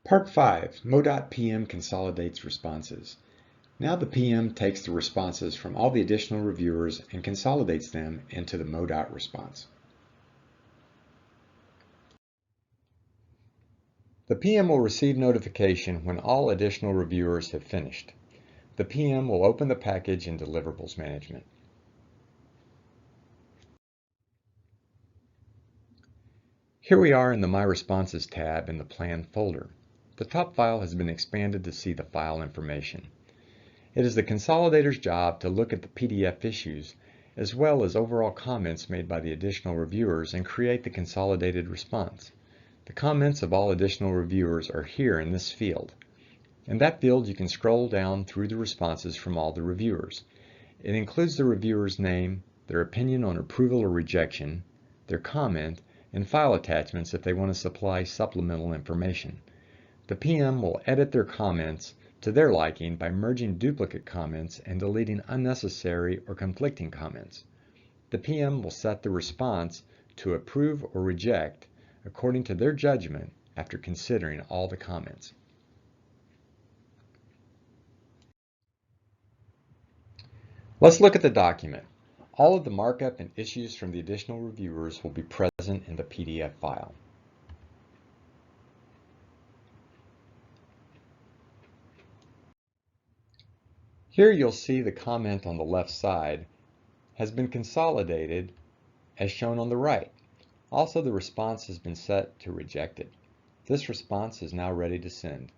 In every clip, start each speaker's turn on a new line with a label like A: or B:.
A: Part 5, MoDOT PM consolidates responses. Now the PM takes the responses from all the additional reviewers and consolidates them into the MoDOT response. The PM will receive notification when all additional reviewers have finished. The PM will open the package in Deliverables Management. Here we are in the My Responses tab in the Plan folder. The top file has been expanded to see the file information. It is the consolidator's job to look at the PDF issues as well as overall comments made by the additional reviewers and create the consolidated response. The comments of all additional reviewers are here in this field. In that field you can scroll down through the responses from all the reviewers. It includes the reviewer's name, their opinion on approval or rejection, their comment, and file attachments if they want to supply supplemental information. The PM will edit their comments to their liking by merging duplicate comments and deleting unnecessary or conflicting comments. The PM will set the response to approve or reject according to their judgment after considering all the comments. Let's look at the document. All of the markup and issues from the additional reviewers will be present in the PDF file. Here you'll see the comment on the left side has been consolidated as shown on the right. Also, the response has been set to rejected. This response is now ready to send.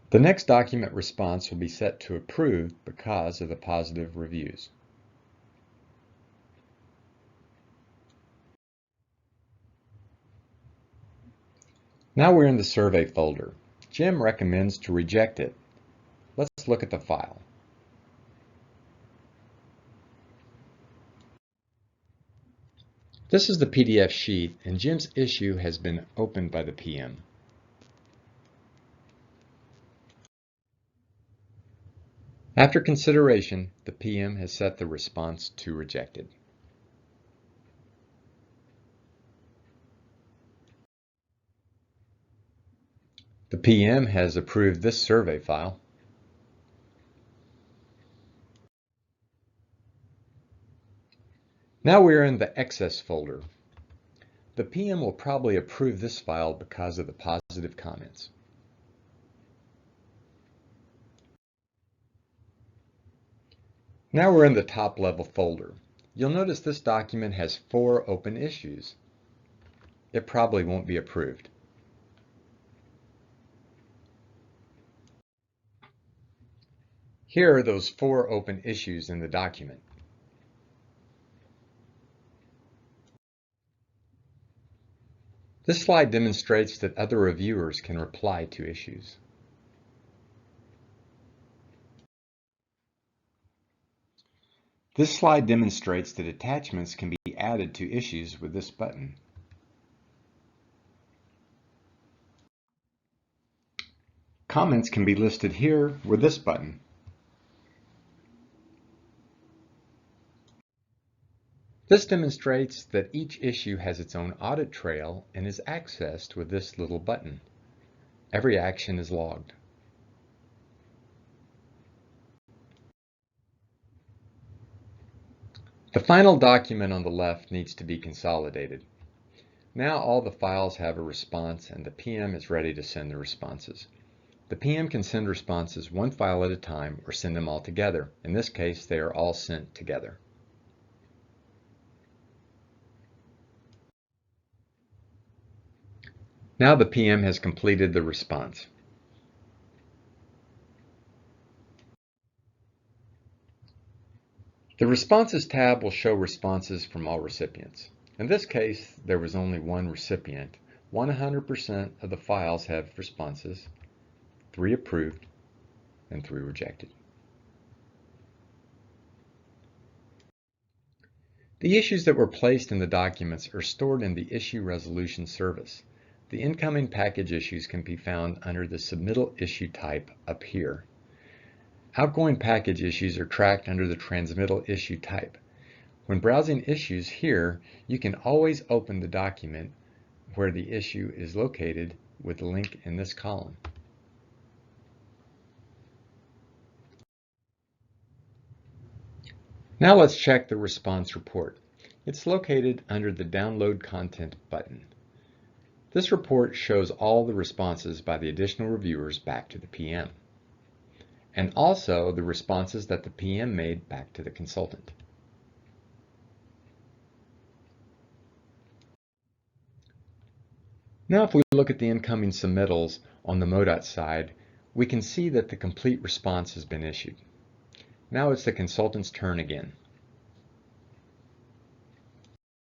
A: The next document response will be set to approved because of the positive reviews. Now we're in the survey folder. Jim recommends to reject it. Let's look at the file. This is the PDF sheet, and Jim's issue has been opened by the PM. After consideration, the PM has set the response to rejected. The PM has approved this survey file. Now we are in the excess folder. The PM will probably approve this file because of the positive comments. Now we're in the top level folder. You'll notice this document has 4 open issues. It probably won't be approved. Here are those 4 open issues in the document. This slide demonstrates that other reviewers can reply to issues. This slide demonstrates that attachments can be added to issues with this button. Comments can be listed here with this button. This demonstrates that each issue has its own audit trail and is accessed with this little button. Every action is logged. The final document on the left needs to be consolidated. Now all the files have a response and the PM is ready to send the responses. The PM can send responses one file at a time or send them all together. In this case, they are all sent together. Now the PM has completed the response. The Responses tab will show responses from all recipients. In this case, there was only one recipient. 100% of the files have responses, 3 approved and 3 rejected. The issues that were placed in the documents are stored in the Issue Resolution service. The incoming package issues can be found under the Submittal Issue type up here. Outgoing package issues are tracked under the Transmittal Issue type. When browsing issues here, you can always open the document where the issue is located with the link in this column. Now let's check the response report. It's located under the Download Content button. This report shows all the responses by the additional reviewers back to the PM, and also the responses that the PM made back to the consultant. Now if we look at the incoming submittals on the MoDOT side, we can see that the complete response has been issued. Now it's the consultant's turn again.